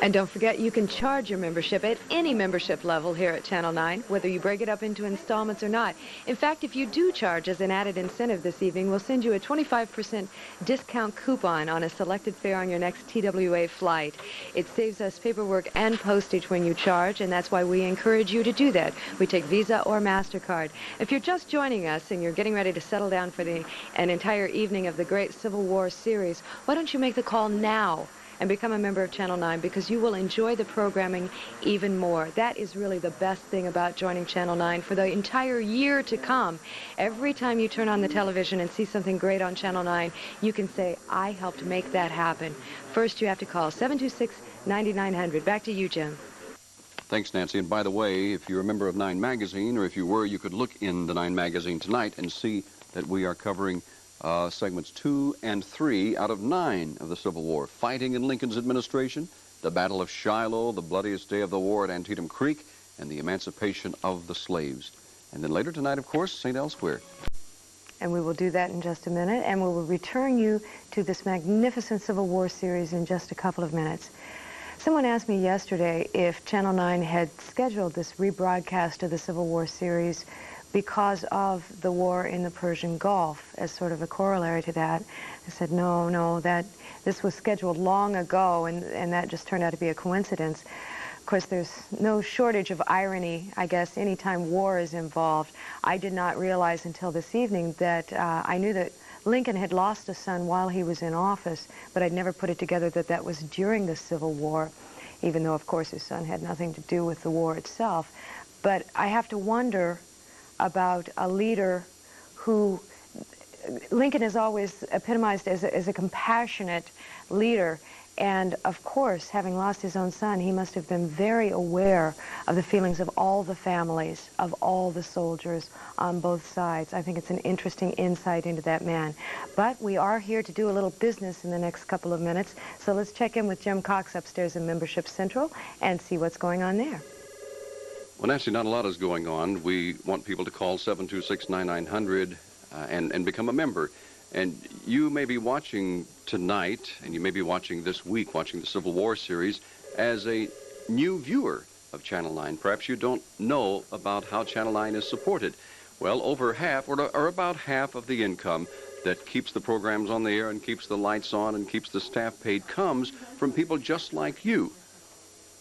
And don't forget, you can charge your membership at any membership level here at Channel 9, whether you break it up into installments or not. In fact, if you do charge as an added incentive this evening, we'll send you a 25% discount coupon on a selected fare on your next TWA flight. It saves us paperwork and postage when you charge, and that's why we encourage you to do that. We take Visa or MasterCard. If you're just joining us and you're getting ready to settle down for an entire evening of the Great Civil War series, why don't you make the call now and become a member of Channel 9, because you will enjoy the programming even more. That is really the best thing about joining Channel 9 for the entire year to come. Every time you turn on the television and see something great on Channel 9, you can say, I helped make that happen. First, you have to call 726-9900. Back to you, Jim. Thanks, Nancy. And by the way, if you're a member of 9 Magazine, or if you were, you could look in the 9 Magazine tonight and see that we are covering segments 2 and 3 out of 9 of the Civil War. Fighting in Lincoln's administration, the Battle of Shiloh, the bloodiest day of the war at Antietam Creek, and the emancipation of the slaves. And then later tonight, of course, St. Elsewhere. And we will do that in just a minute, and we will return you to this magnificent Civil War series in just a couple of minutes. Someone asked me yesterday if Channel 9 had scheduled this rebroadcast of the Civil War series because of the war in the Persian Gulf as sort of a corollary to that. I said, no, that this was scheduled long ago, and that just turned out to be a coincidence. Of course, there's no shortage of irony, I guess, anytime war is involved. I did not realize until this evening that I knew that Lincoln had lost a son while he was in office, but I'd never put it together that that was during the Civil War, even though, of course, his son had nothing to do with the war itself. But I have to wonder about a leader who Lincoln is always epitomized as a compassionate leader. And of course, having lost his own son, he must have been very aware of the feelings of all the families, of all the soldiers on both sides. I think it's an interesting insight into that man. But we are here to do a little business in the next couple of minutes. So let's check in with Jim Cox upstairs in Membership Central and see what's going on there. Well, Nancy, not a lot is going on. We want people to call 726-9900 and become a member. And you may be watching tonight, and you may be watching this week, watching the Civil War series, as a new viewer of Channel 9. Perhaps you don't know about how Channel 9 is supported. Well, over half, or about half of the income that keeps the programs on the air and keeps the lights on and keeps the staff paid comes from people just like you.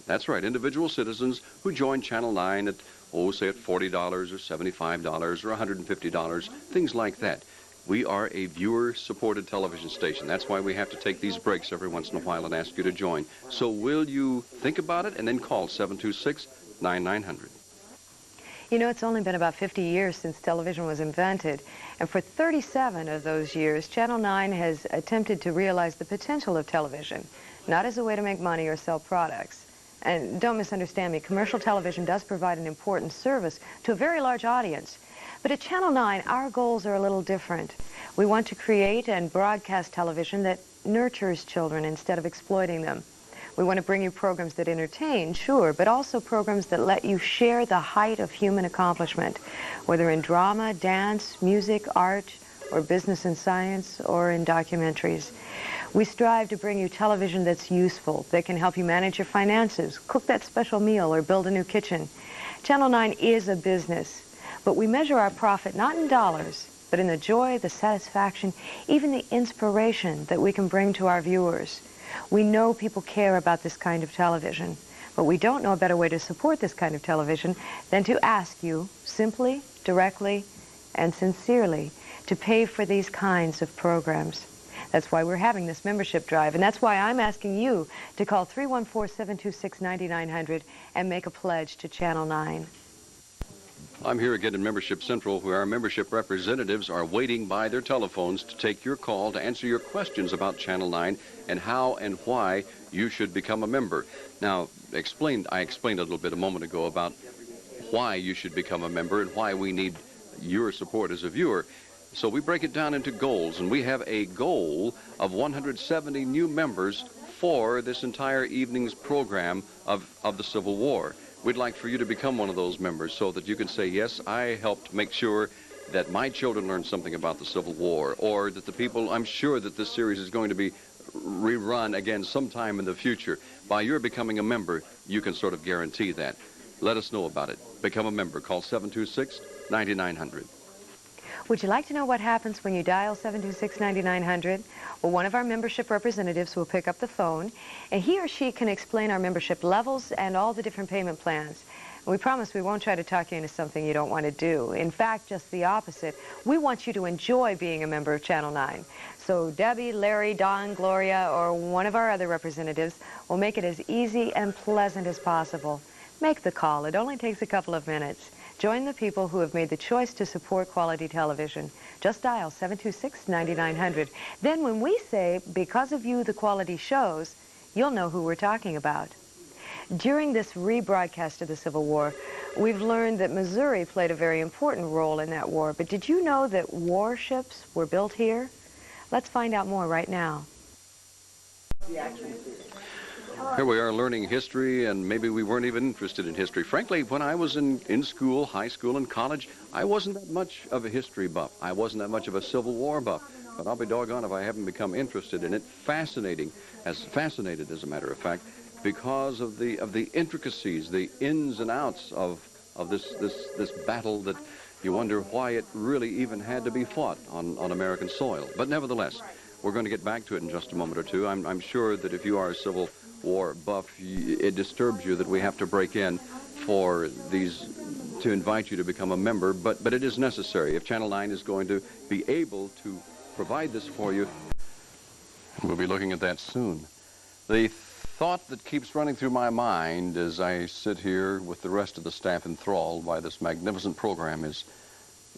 That's right, individual citizens who join Channel 9 at, say at $40 or $75 or $150, things like that. We are a viewer-supported television station. That's why we have to take these breaks every once in a while and ask you to join. So will you think about it and then call 726-9900. You know, it's only been about 50 years since television was invented, and for 37 of those years, Channel 9 has attempted to realize the potential of television, not as a way to make money or sell products. And don't misunderstand me, commercial television does provide an important service to a very large audience. But at Channel 9, our goals are a little different. We want to create and broadcast television that nurtures children instead of exploiting them. We want to bring you programs that entertain, sure, but also programs that let you share the height of human accomplishment, whether in drama, dance, music, art, or business and science, or in documentaries. We strive to bring you television that's useful, that can help you manage your finances, cook that special meal, or build a new kitchen. Channel 9 is a business, but we measure our profit not in dollars, but in the joy, the satisfaction, even the inspiration that we can bring to our viewers. We know people care about this kind of television, but we don't know a better way to support this kind of television than to ask you simply, directly, and sincerely to pay for these kinds of programs. That's why we're having this membership drive, and that's why I'm asking you to call 314-726-9900 and make a pledge to Channel 9. I'm here again in Membership Central, where our membership representatives are waiting by their telephones to take your call to answer your questions about Channel 9 and how and why you should become a member. Now, I explained a little bit a moment ago about why you should become a member and why we need your support as a viewer. So we break it down into goals, and we have a goal of 170 new members for this entire evening's program of the Civil War. We'd like for you to become one of those members so that you can say, yes, I helped make sure that my children learned something about the Civil War, or that the people, I'm sure that this series is going to be rerun again sometime in the future. By your becoming a member, you can sort of guarantee that. Let us know about it. Become a member. Call 726-9900. Would you like to know what happens when you dial 726-9900? Well, one of our membership representatives will pick up the phone, and he or she can explain our membership levels and all the different payment plans. And we promise we won't try to talk you into something you don't want to do. In fact, just the opposite. We want you to enjoy being a member of Channel 9. So Debbie, Larry, Don, Gloria, or one of our other representatives will make it as easy and pleasant as possible. Make the call. It only takes a couple of minutes. Join the people who have made the choice to support quality television. Just dial 726-9900. Then when we say, because of you, the quality shows, you'll know who we're talking about. During this rebroadcast of the Civil War, we've learned that Missouri played a very important role in that war. But did you know that warships were built here? Let's find out more right now. Here we are learning history, and maybe we weren't even interested in history. Frankly, when I was in school, high school, and college, I wasn't that much of a history buff. I wasn't that much of a Civil War buff. But I'll be doggone if I haven't become interested in it. Fascinated, as a matter of fact, because of the intricacies, the ins and outs of this battle that you wonder why it really even had to be fought on American soil. But nevertheless, we're going to get back to it in just a moment or two. I'm sure that if you are a Civil War buff, it disturbs you that we have to break in for these to invite you to become a member, but it is necessary. If Channel 9 is going to be able to provide this for you, we'll be looking at that soon. The thought that keeps running through my mind as I sit here with the rest of the staff enthralled by this magnificent program is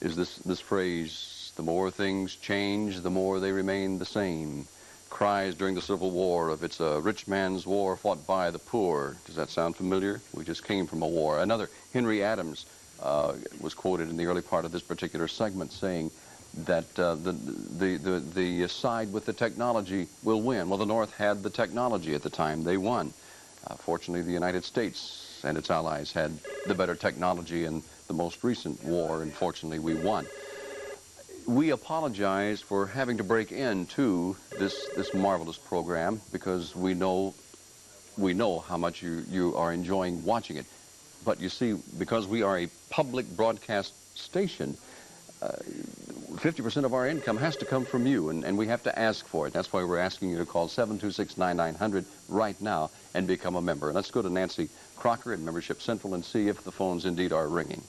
this phrase, the more things change, the more they remain the same. Cries during the Civil War of it's a rich man's war fought by the poor. Does that sound familiar? We just came from a war. Another, Henry Adams, was quoted in the early part of this particular segment saying that the side with the technology will win. Well, the North had the technology at the time. They won. Fortunately, the United States and its allies had the better technology in the most recent war, and fortunately, we won. We apologize for having to break into this marvelous program because we know how much you are enjoying watching it. But you see, because we are a public broadcast station, 50% of our income has to come from you, and we have to ask for it. That's why we're asking you to call 726-9900 right now and become a member. Let's go to Nancy Crocker at Membership Central and see if the phones indeed are ringing.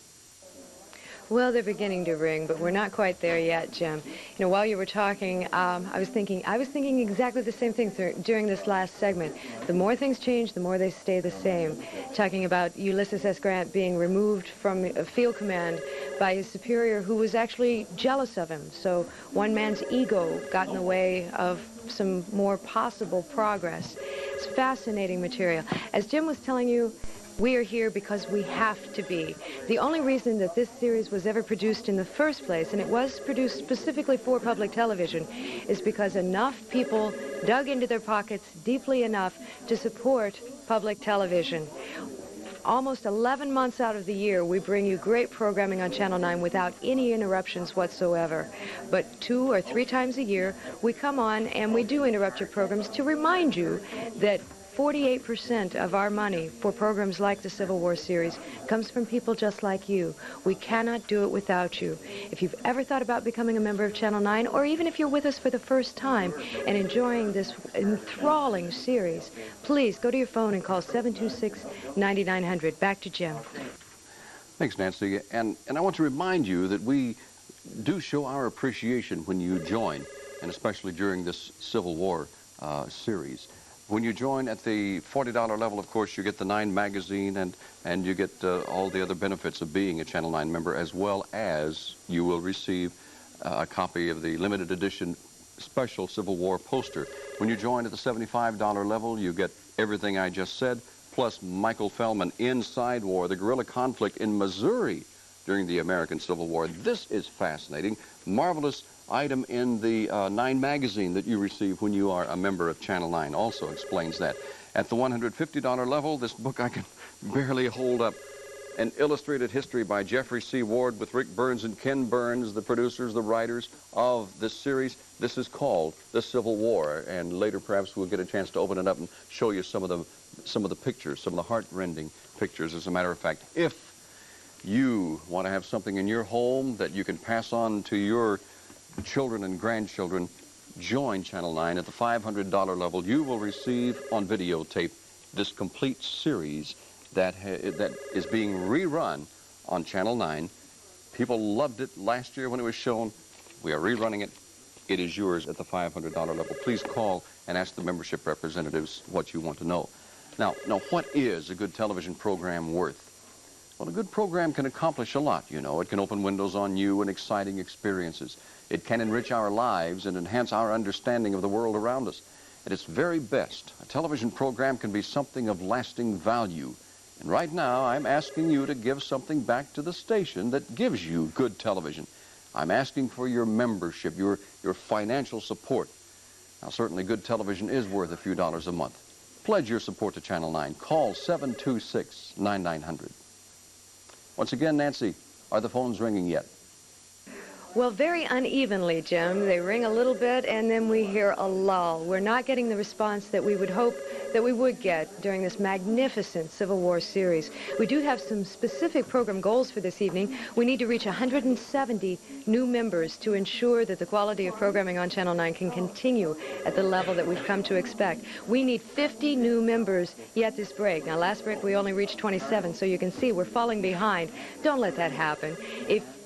Well, they're beginning to ring, but we're not quite there yet, Jim. You know, while you were talking, I was thinking exactly the same thing during this last segment. The more things change, the more they stay the same. Talking about Ulysses S. Grant being removed from field command by his superior who was actually jealous of him. So one man's ego got in the way of some more possible progress. It's fascinating material. As Jim was telling you, we are here because we have to be. The only reason that this series was ever produced in the first place, and it was produced specifically for public television, is because enough people dug into their pockets deeply enough to support public television. Almost 11 months out of the year, we bring you great programming on Channel 9 without any interruptions whatsoever. But 2 or 3 times a year, we come on and we do interrupt your programs to remind you that 48% of our money for programs like the Civil War series comes from people just like you. We cannot do it without you. If you've ever thought about becoming a member of Channel 9, or even if you're with us for the first time and enjoying this enthralling series, please go to your phone and call 726-9900. Back to Jim. Thanks, Nancy. And I want to remind you that we do show our appreciation when you join, and especially during this Civil War series. When you join at the $40 level, of course, you get the 9 magazine and you get all the other benefits of being a Channel 9 member, as well as you will receive a copy of the limited edition special Civil War poster. When you join at the $75 level, you get everything I just said, plus Michael Fellman, Inside War, the guerrilla conflict in Missouri during the American Civil War. This is fascinating. Marvelous item in the 9 magazine that you receive when you are a member of Channel 9 also explains that. At the $150 level, this book I can barely hold up. an illustrated history by Jeffrey C. Ward with Rick Burns and Ken Burns, the producers, the writers of this series. This is called The Civil War, and later perhaps we'll get a chance to open it up and show you some of the pictures, some of the heart-rending pictures. As a matter of fact, if you want to have something in your home that you can pass on to your children and grandchildren, join Channel 9 at the $500 level. You will receive on videotape this complete series that is being rerun on Channel 9. People loved it last year when it was shown. We are rerunning it. It is yours at the $500 level. Please call and ask the membership representatives what you want to know. Now, what is a good television program worth? Well, a good program can accomplish a lot, you know. It can open windows on new and exciting experiences. It can enrich our lives and enhance our understanding of the world around us. At its very best, a television program can be something of lasting value. And right now, I'm asking you to give something back to the station that gives you good television. I'm asking for your membership, your financial support. Now, certainly good television is worth a few dollars a month. Pledge your support to Channel 9. Call 726-9900. Once again, Nancy, are the phones ringing yet? Well, very unevenly, Jim. They ring a little bit, and then we hear a lull. We're not getting the response that we would hope that we would get during this magnificent Civil War series. We do have some specific program goals for this evening. We need to reach 170 new members to ensure that the quality of programming on Channel 9 can continue at the level that we've come to expect. We need 50 new members yet this break. Now, last break we only reached 27, so you can see we're falling behind. Don't let that happen.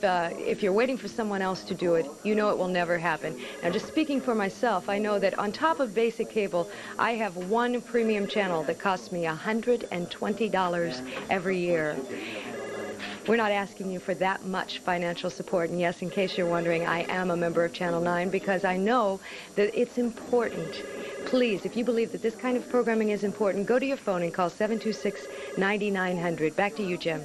If you're waiting for someone else to do it, you know it will never happen. Now, just speaking for myself, I know that on top of basic cable, I have one premium channel that costs me $120 every year. We're not asking you for that much financial support. And yes, in case you're wondering, I am a member of Channel 9 because I know that it's important. Please, if you believe that this kind of programming is important, go to your phone and call 726-9900. Back to you, Jim.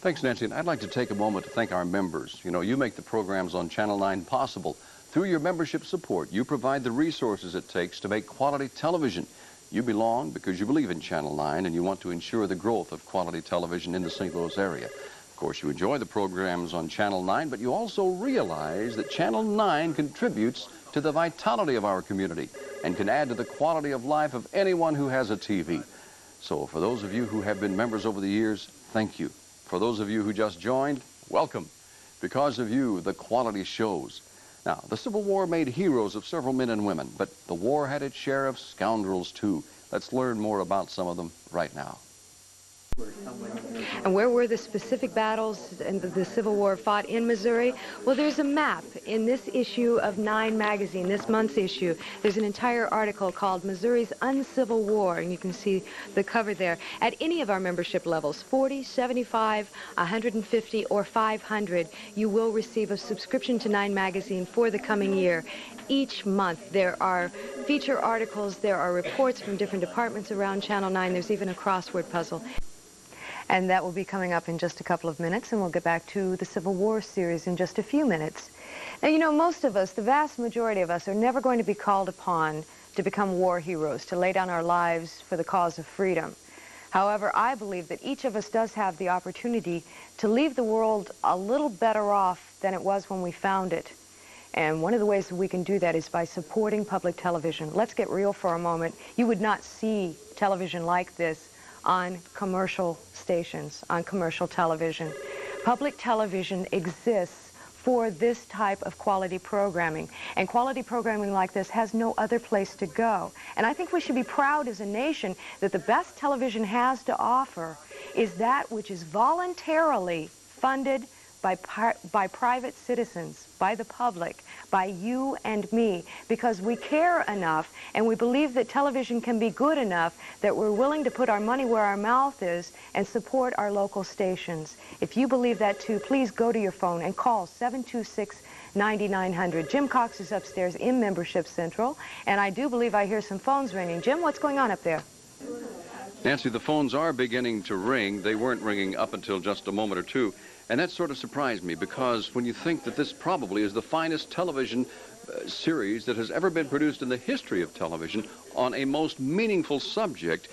Thanks, Nancy. And I'd like to take a moment to thank our members. You know, you make the programs on Channel 9 possible. Through your membership support, you provide the resources it takes to make quality television. You belong because you believe in Channel 9 and you want to ensure the growth of quality television in the St. Louis area. Of course, you enjoy the programs on Channel 9, but you also realize that Channel 9 contributes to the vitality of our community and can add to the quality of life of anyone who has a TV. So for those of you who have been members over the years, thank you. For those of you who just joined, welcome. Because of you, the quality shows. Now, the Civil War made heroes of several men and women, but the war had its share of scoundrels, too. Let's learn more about some of them right now. And where were the specific battles in the Civil War fought in Missouri? Well, there's a map in this issue of 9 magazine, this month's issue. There's an entire article called Missouri's Uncivil War, and you can see the cover there. At any of our membership levels, 40, 75, 150, or 500, you will receive a subscription to 9 magazine for the coming year. Each month there are feature articles, there are reports from different departments around Channel 9, there's even a crossword puzzle. And that will be coming up in just a couple of minutes, and we'll get back to the Civil War series in just a few minutes. Now, you know, most of us, the vast majority of us, are never going to be called upon to become war heroes, to lay down our lives for the cause of freedom. However, I believe that each of us does have the opportunity to leave the world a little better off than it was when we found it. And one of the ways that we can do that is by supporting public television. Let's get real for a moment. You would not see television like this on commercial stations, on commercial television. Public television exists for this type of quality programming, and quality programming like this has no other place to go. And I think we should be proud as a nation that the best television has to offer is that which is voluntarily funded by private citizens, by the public, by you and me, because we care enough and we believe that television can be good enough that we're willing to put our money where our mouth is and support our local stations. If you believe that too, please go to your phone and call 726-9900. Jim Cox is upstairs in Membership Central, and I do believe I hear some phones ringing. Jim, what's going on up there? Nancy, the phones are beginning to ring. They weren't ringing up until just a moment or two. And that sort of surprised me, because when you think that this probably is the finest television series that has ever been produced in the history of television on a most meaningful subject,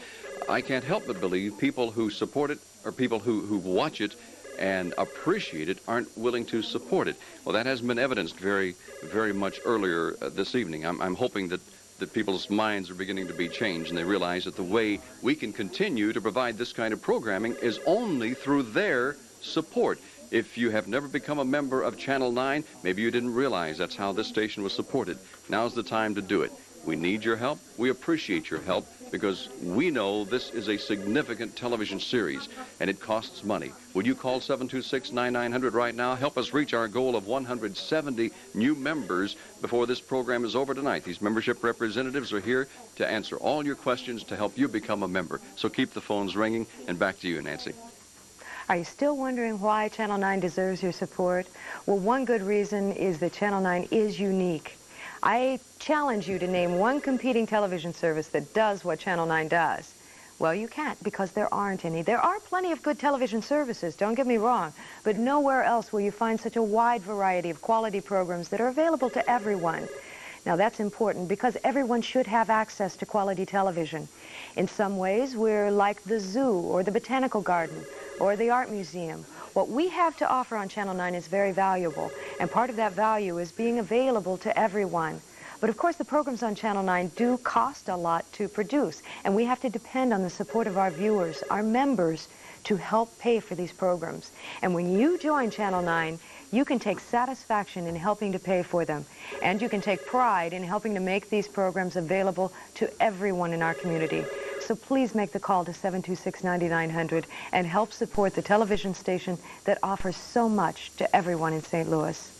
I can't help but believe people who support it or people who watch it and appreciate it aren't willing to support it. Well, that has been evidenced very, very much earlier this evening. I'm hoping that people's minds are beginning to be changed and they realize that the way we can continue to provide this kind of programming is only through their support. If you have never become a member of Channel 9, maybe you didn't realize that's how this station was supported. Now's the time to do it. We need your help. We appreciate your help because we know this is a significant television series and it costs money. Would you call 726-9900 right now? Help us reach our goal of 170 new members before this program is over tonight. These membership representatives are here to answer all your questions to help you become a member. So keep the phones ringing, and back to you, Nancy. Are you still wondering why Channel 9 deserves your support? Well, one good reason is that Channel 9 is unique. I challenge you to name one competing television service that does what Channel 9 does. Well, you can't because there aren't any. There are plenty of good television services, don't get me wrong, but nowhere else will you find such a wide variety of quality programs that are available to everyone. Now, that's important because everyone should have access to quality television. In some ways, we're like the zoo or the botanical garden or the art museum. What we have to offer on Channel 9 is very valuable, and part of that value is being available to everyone. But of course, the programs on Channel 9 do cost a lot to produce, and we have to depend on the support of our viewers, our members, to help pay for these programs. And when you join Channel 9, you can take satisfaction in helping to pay for them, and you can take pride in helping to make these programs available to everyone in our community. So please make the call to 726-9900 and help support the television station that offers so much to everyone in St. Louis.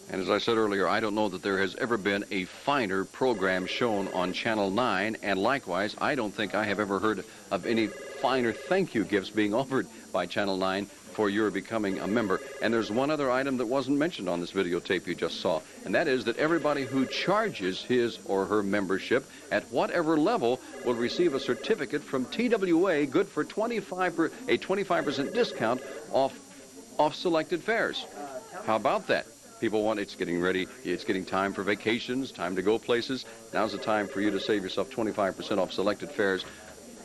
And as I said earlier, I don't know that there has ever been a finer program shown on Channel 9, and likewise, I don't think I have ever heard of any finer thank you gifts being offered by Channel 9 for your becoming a member. And there's one other item that wasn't mentioned on this videotape you just saw, and that is that everybody who charges his or her membership at whatever level will receive a certificate from TWA good for a 25% discount off selected fares. How about that? People want, it's getting ready, it's getting time for vacations, time to go places. Now's the time for you to save yourself 25% off selected fares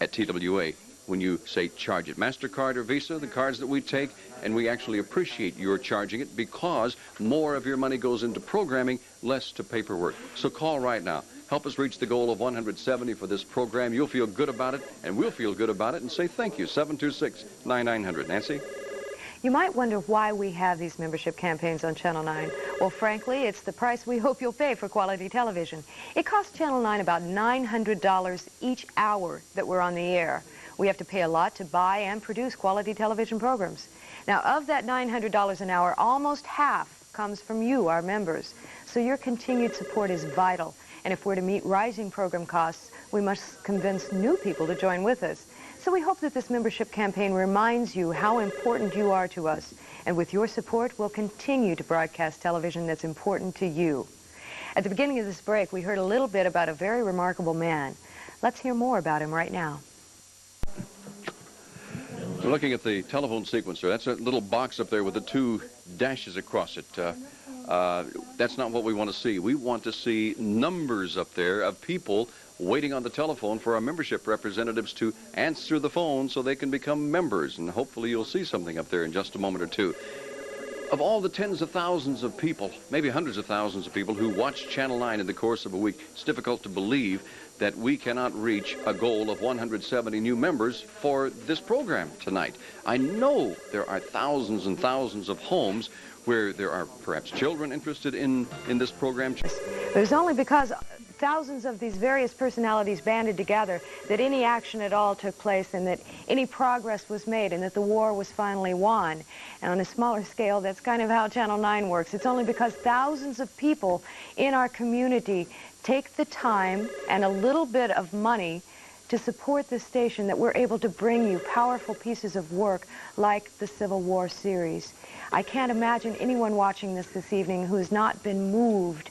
at TWA. When you say charge it. MasterCard or Visa, the cards that we take, and we actually appreciate your charging it because more of your money goes into programming, less to paperwork. So call right now. Help us reach the goal of 170 for this program. You'll feel good about it, and we'll feel good about it, and say thank you. 726-9900. Nancy? You might wonder why we have these membership campaigns on Channel 9. Well, frankly, it's the price we hope you'll pay for quality television. It costs Channel 9 about $900 each hour that we're on the air. We have to pay a lot to buy and produce quality television programs. Now, of that $900 an hour, almost half comes from you, our members. So your continued support is vital. And if we're to meet rising program costs, we must convince new people to join with us. So we hope that this membership campaign reminds you how important you are to us. And with your support, we'll continue to broadcast television that's important to you. At the beginning of this break, we heard a little bit about a very remarkable man. Let's hear more about him right now. We're looking at the telephone sequencer. That's a little box up there with the two dashes across it. That's not what we want to see. We want to see numbers up there of people waiting on the telephone for our membership representatives to answer the phone so they can become members. And hopefully you'll see something up there in just a moment or two. Of all the tens of thousands of people, maybe hundreds of thousands of people who watch Channel 9 in the course of a week, it's difficult to believe that we cannot reach a goal of 170 new members for this program tonight. I know there are thousands and thousands of homes where there are perhaps children interested in this program. It was only because thousands of these various personalities banded together that any action at all took place and that any progress was made and that the war was finally won. And on a smaller scale, that's kind of how Channel 9 works. It's only because thousands of people in our community take the time and a little bit of money to support this station that we're able to bring you powerful pieces of work like the Civil War series. I can't imagine anyone watching this evening who has not been moved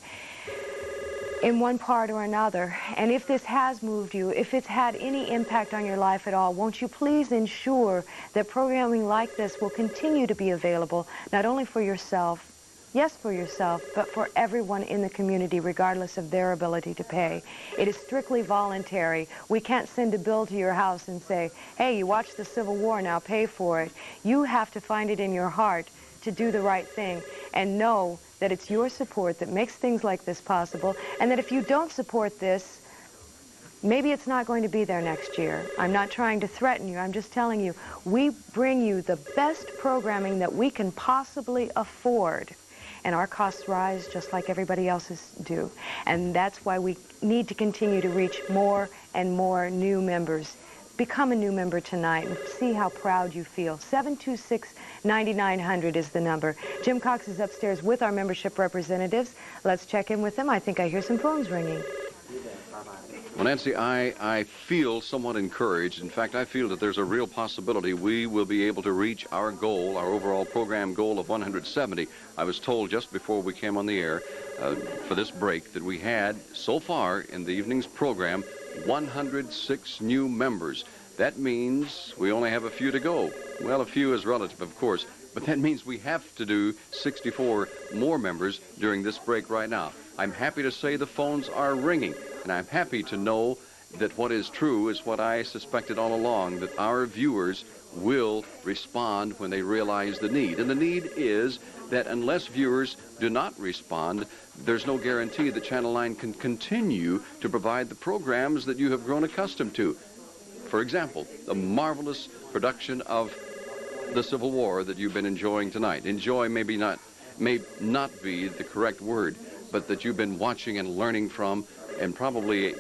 in one part or another. And if this has moved you, if it's had any impact on your life at all, won't you please ensure that programming like this will continue to be available, not only for yourself, Yes, for yourself, but for everyone in the community, regardless of their ability to pay. It is strictly voluntary. We can't send a bill to your house and say, hey, you watched the Civil War, now pay for it. You have to find it in your heart to do the right thing and know that it's your support that makes things like this possible, and that if you don't support this, maybe it's not going to be there next year. I'm not trying to threaten you. I'm just telling you, we bring you the best programming that we can possibly afford. And our costs rise just like everybody else's do. And that's why we need to continue to reach more and more new members. Become a new member tonight and see how proud you feel. 726-9900 is the number. Jim Cox is upstairs with our membership representatives. Let's check in with them. I think I hear some phones ringing. Well, Nancy, I feel somewhat encouraged. In fact, I feel that there's a real possibility we will be able to reach our goal, our overall program goal of 170. I was told just before we came on the air for this break that we had, so far in the evening's program, 106 new members. That means we only have a few to go. Well, a few is relative, of course, but that means we have to do 64 more members during this break right now. I'm happy to say the phones are ringing. And I'm happy to know that what is true is what I suspected all along, that our viewers will respond when they realize the need. And the need is that unless viewers do not respond, there's no guarantee that Channel 9 can continue to provide the programs that you have grown accustomed to. For example, the marvelous production of the Civil War that you've been enjoying tonight. Enjoy may not be the correct word, but that you've been watching and learning from, and probably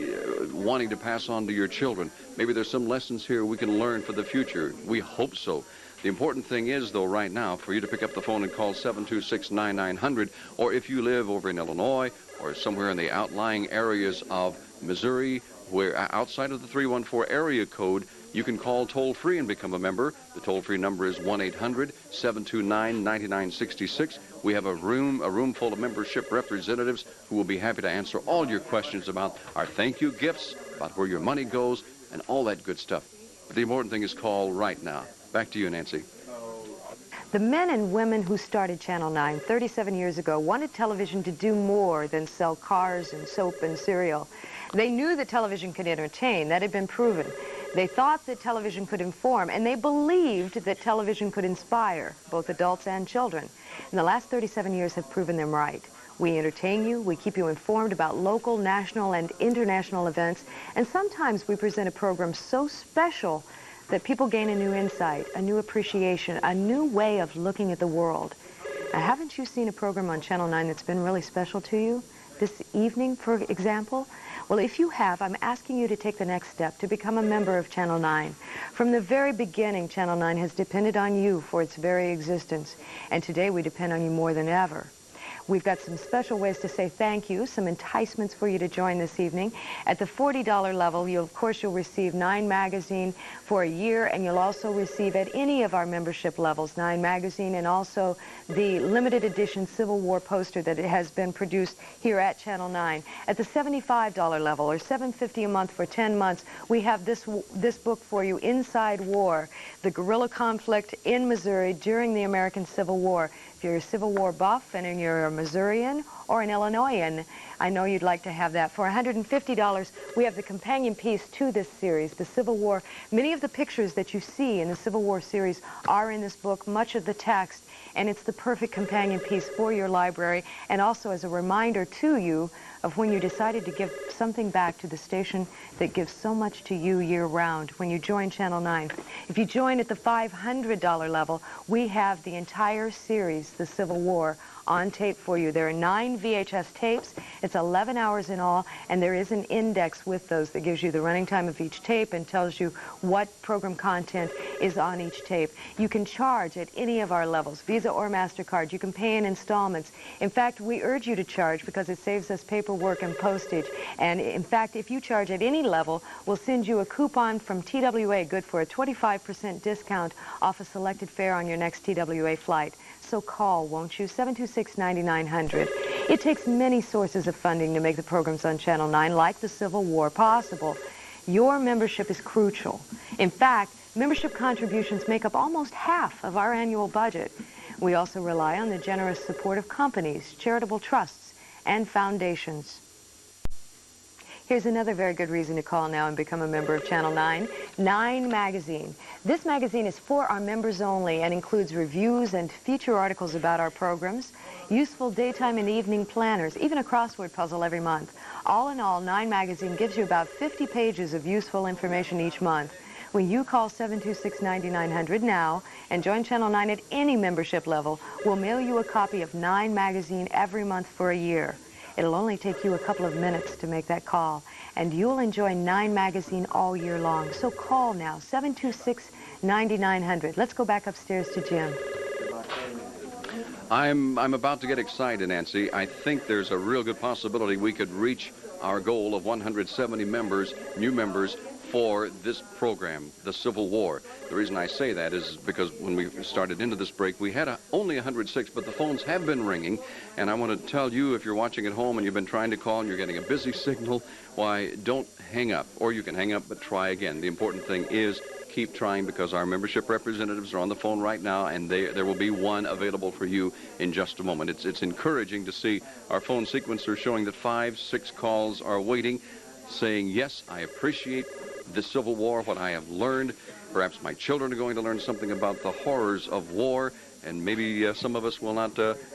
wanting to pass on to your children. Maybe there's some lessons here we can learn for the future. We hope so. The important thing is, though, right now, for you to pick up the phone and call 726-9900, or if you live over in Illinois or somewhere in the outlying areas of Missouri, where outside of the 314 area code, you can call toll-free and become a member. The toll-free number is 1-800-729-9966. We have a room full of membership representatives who will be happy to answer all your questions about our thank you gifts, about where your money goes, and all that good stuff. But the important thing is call right now. Back to you, Nancy. The men and women who started Channel 9 37 years ago wanted television to do more than sell cars and soap and cereal. They knew that television could entertain. That had been proven. They thought that television could inform, and they believed that television could inspire both adults and children. And the last 37 years have proven them right. We entertain you, we keep you informed about local, national, and international events, and sometimes we present a program so special that people gain a new insight, a new appreciation, a new way of looking at the world. Now, haven't you seen a program on Channel 9 that's been really special to you? This evening, for example? Well, if you have, I'm asking you to take the next step to become a member of Channel 9. From the very beginning, Channel 9 has depended on you for its very existence, and today we depend on you more than ever. We've got some special ways to say thank you, some enticements for you to join this evening. At the $40 level, you'll receive 9 magazine for a year, and you'll also receive at any of our membership levels 9 magazine, and also the limited edition Civil War poster that has been produced here at Channel 9. At the $75 level, or $7.50 a month for 10 months, we have this book for you, Inside War, the guerrilla conflict in Missouri during the American Civil War. If you're a Civil War buff and you're a Missourian or an Illinoisan, I know you'd like to have that. For $150, we have the companion piece to this series, the Civil War. Many of the pictures that you see in the Civil War series are in this book, much of the text, and it's the perfect companion piece for your library, and also as a reminder to you of when you decided to give something back to the station that gives so much to you year-round when you join Channel 9. If you join at the $500 level, we have the entire series, The Civil War, on tape for you. There are 9 VHS tapes. It's 11 hours in all, and there is an index with those that gives you the running time of each tape and tells you what program content is on each tape. You can charge at any of our levels, Visa or MasterCard. You can pay in installments. In fact, we urge you to charge because it saves us paperwork and postage. And in fact, if you charge at any level, we'll send you a coupon from TWA, good for a 25% discount off a selected fare on your next TWA flight. So call, won't you? 726-9900. It takes many sources of funding to make the programs on Channel 9, like the Civil War, possible. Your membership is crucial. In fact, membership contributions make up almost half of our annual budget. We also rely on the generous support of companies, charitable trusts, and foundations. Here's another very good reason to call now and become a member of Channel 9, 9 Magazine. This magazine is for our members only and includes reviews and feature articles about our programs, useful daytime and evening planners, even a crossword puzzle every month. All in all, 9 Magazine gives you about 50 pages of useful information each month. When you call 726-9900 now and join Channel 9 at any membership level, we'll mail you a copy of 9 Magazine every month for a year. It'll only take you a couple of minutes to make that call, and you'll enjoy 9 Magazine all year long. So call now, 726-9900. Let's go back upstairs to Jim. I'm about to get excited, Nancy. I think there's a real good possibility we could reach our goal of 170 members, new members, for this program, the Civil War. The reason I say that is because when we started into this break, we had only 106, but the phones have been ringing, and I want to tell you, if you're watching at home and you've been trying to call and you're getting a busy signal, why, don't hang up, or you can hang up but try again. The important thing is keep trying, because our membership representatives are on the phone right now, and there will be one available for you in just a moment. It's encouraging to see our phone sequencer showing that 5-6 calls are waiting, saying, yes, I appreciate the Civil War, what I have learned. Perhaps my children are going to learn something about the horrors of war, and maybe some of us will not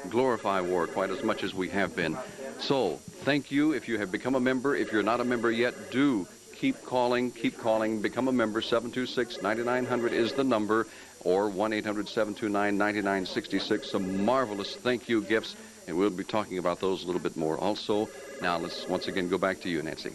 glorify war quite as much as we have been. So, thank you. If you have become a member, if you're not a member yet, do keep calling, become a member. 726-9900 is the number, or 1-800-729-9966. Some marvelous thank you gifts, and we'll be talking about those a little bit more also. Now, let's once again go back to you, Nancy.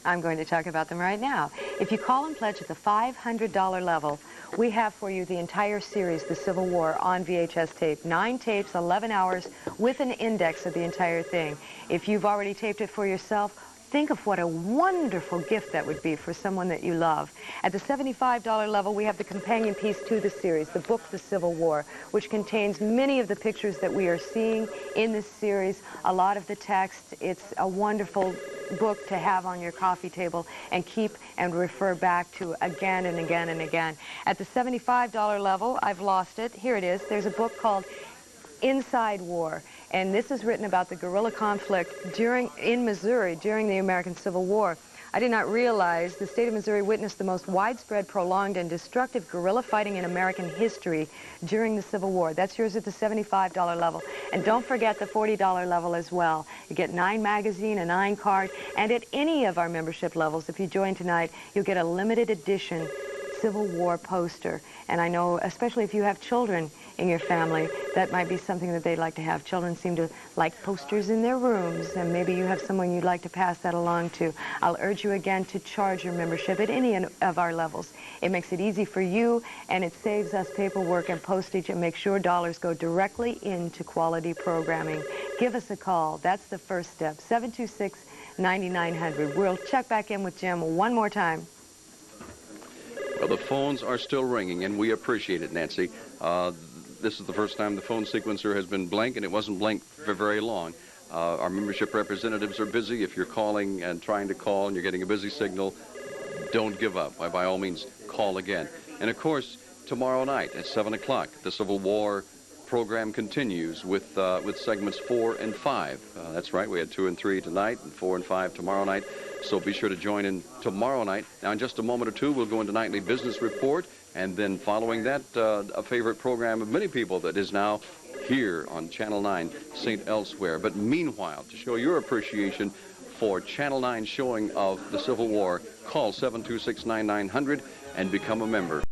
I'm going to talk about them right now. If you call and pledge at the $500 level, we have for you the entire series, The Civil War, on VHS tape. 9 tapes, 11 hours, with an index of the entire thing. If you've already taped it for yourself, think of what a wonderful gift that would be for someone that you love. At the $75 level, we have the companion piece to the series, the book, The Civil War, which contains many of the pictures that we are seeing in this series, a lot of the text. It's a wonderful book to have on your coffee table and keep and refer back to again and again and again. At the $75 level, I've lost it. Here it is. There's a book called Inside War, and this is written about the guerrilla conflict in Missouri during the American Civil War. I did not realize the state of Missouri witnessed the most widespread, prolonged, and destructive guerrilla fighting in American history during the Civil War. That's yours at the $75 level. And don't forget the $40 level as well. You get 9 Magazine, a 9 card, and at any of our membership levels, if you join tonight, you'll get a limited edition Civil War poster. And I know, especially if you have children in your family, that might be something that they'd like to have. Children seem to like posters in their rooms, and maybe you have someone you'd like to pass that along to. I'll urge you again to charge your membership at any of our levels. It makes it easy for you, and it saves us paperwork and postage, and makes sure dollars go directly into quality programming. Give us a call. That's the first step. 726-9900. We'll check back in with Jim one more time. Well, the phones are still ringing, and we appreciate it, Nancy. This is the first time the phone sequencer has been blank, and it wasn't blank for very long. Our membership representatives are busy. If you're calling and trying to call and you're getting a busy signal, don't give up. By all means, call again. And, of course, tomorrow night at 7 o'clock, the Civil War program continues with segments 4 and 5. That's right, we had 2 and 3 tonight and 4 and 5 tomorrow night. So be sure to join in tomorrow night. Now, in just a moment or two, we'll go into Nightly Business Report, and then following that, a favorite program of many people that is now here on Channel 9, St. Elsewhere. But meanwhile, to show your appreciation for Channel 9 showing of the Civil War, call 726-9900 and become a member.